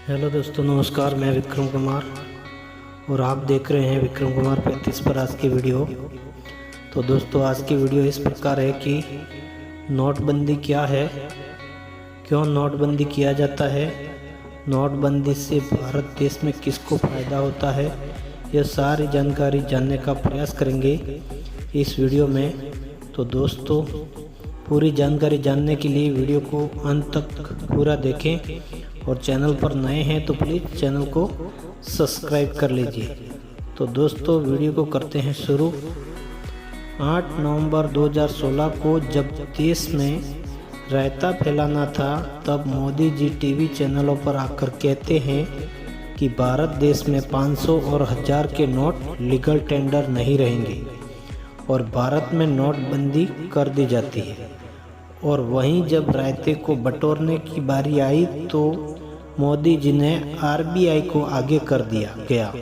Hello दोस्तों, नमस्कार। मैं विक्रम कुमार और आप देख रहे हैं विक्रम कुमार 35 पर आज की वीडियो। तो दोस्तों, आज की वीडियो इस प्रकार है कि नोटबंदी क्या है, क्यों नोटबंदी किया जाता है, नोटबंदी से भारत देश में किसको फ़ायदा होता है, यह सारी जानकारी जानने का प्रयास करेंगे इस वीडियो में। तो दोस्तों, पूरी जानकारी जानने के लिए वीडियो को अंत तक पूरा देखें और चैनल पर नए हैं तो प्लीज़ चैनल को सब्सक्राइब कर लीजिए। तो दोस्तों, वीडियो को करते हैं शुरू। 8 नवंबर 2016 को जब देश में रायता फैलाना था, तब मोदी जी टीवी चैनलों पर आकर कहते हैं कि भारत देश में 500 और 1000 के नोट लीगल टेंडर नहीं रहेंगे और भारत में नोटबंदी कर दी जाती है। और वहीं जब रायते को बटोरने की बारी आई तो मोदी जी ने आरबीआई को आगे कर दिया गया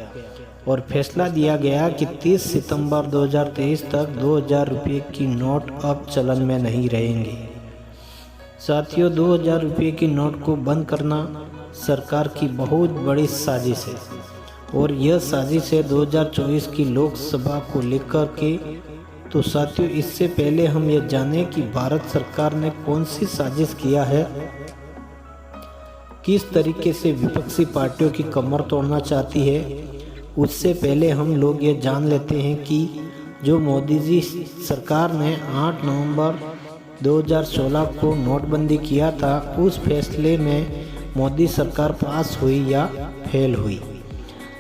और फैसला दिया गया कि 30 सितंबर 2023 तक 2000 रुपये की नोट अब चलन में नहीं रहेंगे। साथियों, 2000 रुपये की नोट को बंद करना सरकार की बहुत बड़ी साजिश है और यह साजिश है 2024 की लोकसभा को लेकर के। तो साथियों, इससे पहले हम ये जानें कि भारत सरकार ने कौन सी साजिश किया है, किस तरीके से विपक्षी पार्टियों की कमर तोड़ना चाहती है। उससे पहले हम लोग ये जान लेते हैं कि जो मोदी जी सरकार ने 8 नवंबर 2016 को नोटबंदी किया था, उस फैसले में मोदी सरकार पास हुई या फेल हुई।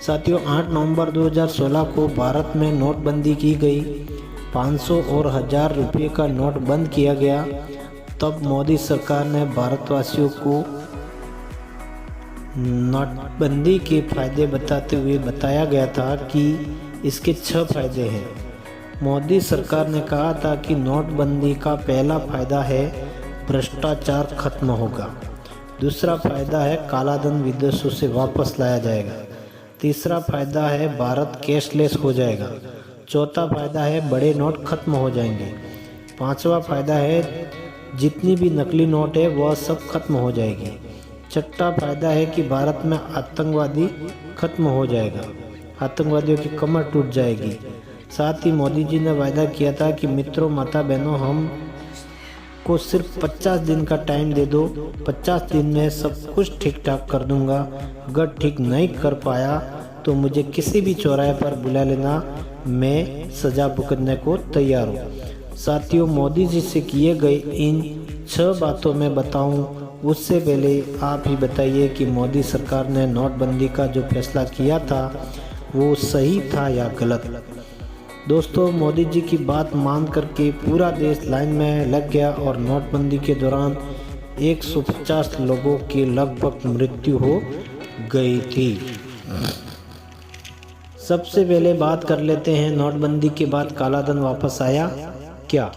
साथियों, 8 नवंबर 2016 को भारत में नोटबंदी की गई। 500 और 1000 रुपये का नोट बंद किया गया। तब मोदी सरकार ने भारतवासियों को नोटबंदी के फायदे बताते हुए बताया गया था कि इसके 6 फायदे हैं। मोदी सरकार ने कहा था कि नोटबंदी का पहला फायदा है भ्रष्टाचार खत्म होगा। दूसरा फायदा है कालाधन विदेशों से वापस लाया जाएगा। तीसरा फायदा है भारत कैशलेस हो जाएगा। चौथा फायदा है बड़े नोट खत्म हो जाएंगे। पांचवा फायदा है जितनी भी नकली नोट है वह सब खत्म हो जाएगी। छठा फायदा है कि भारत में आतंकवादी खत्म हो जाएगा, आतंकवादियों की कमर टूट जाएगी। साथ ही मोदी जी ने वायदा किया था कि मित्रों, माता बहनों, हम को सिर्फ 50 दिन का टाइम दे दो, 50 दिन में सब कुछ ठीक ठाक कर दूंगा। अगर ठीक नहीं कर पाया तो मुझे किसी भी चौराहे पर बुला लेना, मैं सजा भुगतने को तैयार हूँ। साथियों, मोदी जी से किए गए इन 6 बातों में बताऊं उससे पहले आप ही बताइए कि मोदी सरकार ने नोटबंदी का जो फैसला किया था वो सही था या गलत। दोस्तों, मोदी जी की बात मान करके पूरा देश लाइन में लग गया और नोटबंदी के दौरान 150 लोगों की लगभग मृत्यु हो गई थी। सबसे पहले बात कर लेते हैं, नोटबंदी के बाद कालाधन वापस आया क्या?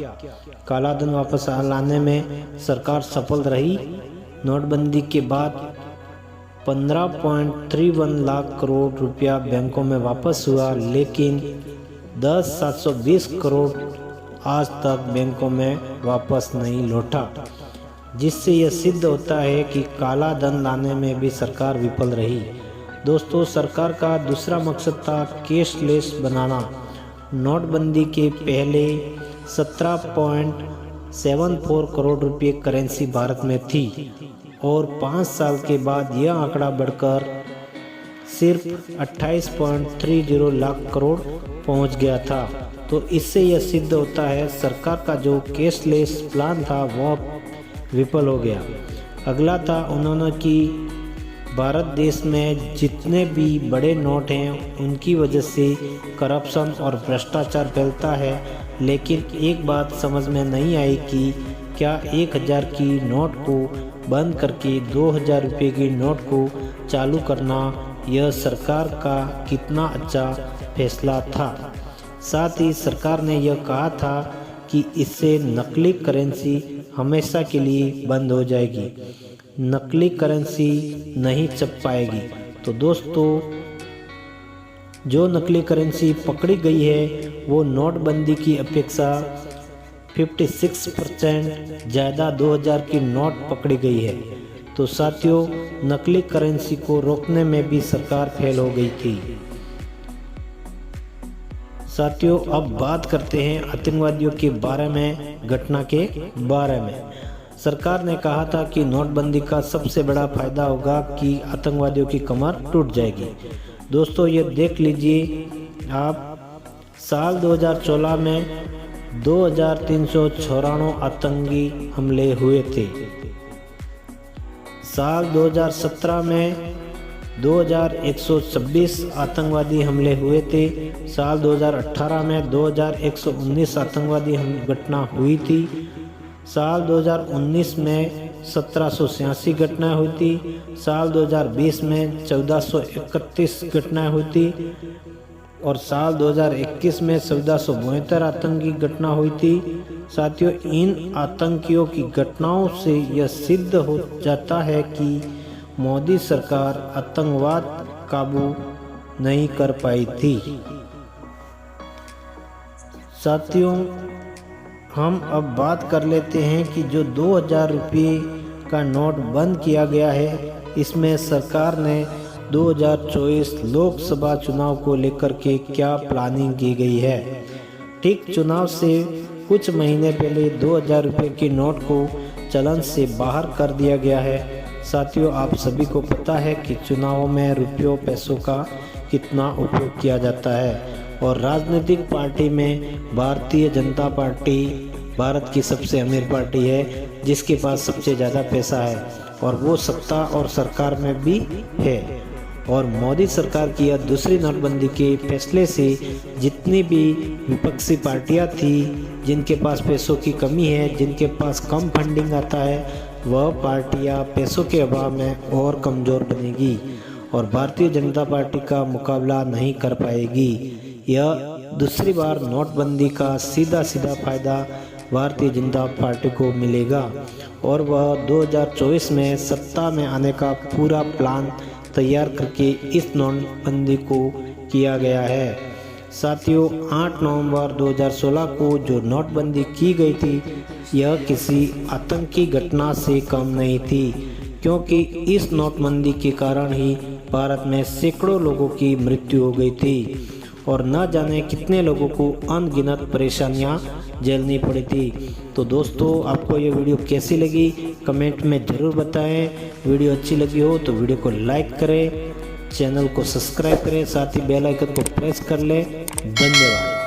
कालाधन वापस लाने में सरकार सफल रही। नोटबंदी के बाद 15.31 लाख करोड़ रुपया बैंकों में वापस हुआ, लेकिन 10,720 करोड़ आज तक बैंकों में वापस नहीं लौटा, जिससे यह सिद्ध होता है कि काला धन लाने में भी सरकार विफल रही। दोस्तों, सरकार का दूसरा मकसद था कैशलेस बनाना। नोटबंदी के पहले 17.74 करोड़ रुपये करेंसी भारत में थी और 5 साल के बाद यह आंकड़ा बढ़कर सिर्फ 28.30 लाख करोड़ पहुंच गया था। तो इससे यह सिद्ध होता है सरकार का जो कैशलेस प्लान था वह विफल हो गया। अगला था उन्होंने कि भारत देश में जितने भी बड़े नोट हैं उनकी वजह से करप्शन और भ्रष्टाचार फैलता है। लेकिन एक बात समझ में नहीं आई कि क्या 1000 की नोट को बंद करके 2000 रुपये की नोट को चालू करना यह सरकार का कितना अच्छा फैसला था। साथ ही सरकार ने यह कहा था कि इससे नकली करेंसी हमेशा के लिए बंद हो जाएगी, नकली करेंसी नहीं छप पाएगी। तो दोस्तों, जो नकली करेंसी पकड़ी गई है वो नोटबंदी की अपेक्षा 56% ज़्यादा 2000 की नोट पकड़ी गई है। तो साथियों नकली करेंसी को रोकने में भी सरकार फेल हो गई थी। साथियों अब बात करते हैं आतंकवादियों के बारे में, घटना के बारे में। सरकार ने कहा था कि नोटबंदी का सबसे बड़ा फायदा होगा कि आतंकवादियों की कमर टूट जाएगी। दोस्तों ये देख लीजिए आप, साल 2014 में 2394 आतंकी हमले हुए थे। साल 2017 में 2126 आतंकवादी हमले हुए थे। साल 2018 में 2119 आतंकवादी घटना हुई थी। साल 2019 में 1786 घटनाएं हुई थी। साल 2020 में 1431 घटनाएं हुई थी और साल 2021 में 1472 आतंकी घटना हुई थी। साथियों इन आतंकियों की घटनाओं से यह सिद्ध हो जाता है कि मोदी सरकार आतंकवाद काबू नहीं कर पाई थी। साथियों हम अब बात कर लेते हैं कि जो 2000 रुपये का नोट बंद किया गया है, इसमें सरकार ने 2024 लोकसभा चुनाव को लेकर के क्या प्लानिंग की गई है। ठीक चुनाव से कुछ महीने पहले 2000 रुपये के नोट को चलन से बाहर कर दिया गया है। साथियों आप सभी को पता है कि चुनावों में रुपयों पैसों का कितना उपयोग किया जाता है और राजनीतिक पार्टी में भारतीय जनता पार्टी भारत की सबसे अमीर पार्टी है, जिसके पास सबसे ज़्यादा पैसा है और वो सत्ता और सरकार में भी है। और मोदी सरकार की यह दूसरी नोटबंदी के फैसले से जितनी भी विपक्षी पार्टियां थी जिनके पास पैसों की कमी है, जिनके पास कम फंडिंग आता है, वह पार्टियां पैसों के अभाव में और कमज़ोर बनेगी और भारतीय जनता पार्टी का मुकाबला नहीं कर पाएगी। यह दूसरी बार नोटबंदी का सीधा फ़ायदा भारतीय जनता पार्टी को मिलेगा और वह 2024 में सत्ता में आने का पूरा प्लान तैयार करके इस नोटबंदी को किया गया है। साथियों 8 नवंबर 2016 को जो नोटबंदी की गई थी, यह किसी आतंकी घटना से कम नहीं थी, क्योंकि इस नोटबंदी के कारण ही भारत में सैकड़ों लोगों की मृत्यु हो गई थी और न जाने कितने लोगों को अनगिनत परेशानियां झेलनी पड़ी थी। तो दोस्तों आपको ये वीडियो कैसी लगी कमेंट में ज़रूर बताएं। वीडियो अच्छी लगी हो तो वीडियो को लाइक करें, चैनल को सब्सक्राइब करें, साथ ही बेल आइकन को प्रेस कर लें। धन्यवाद।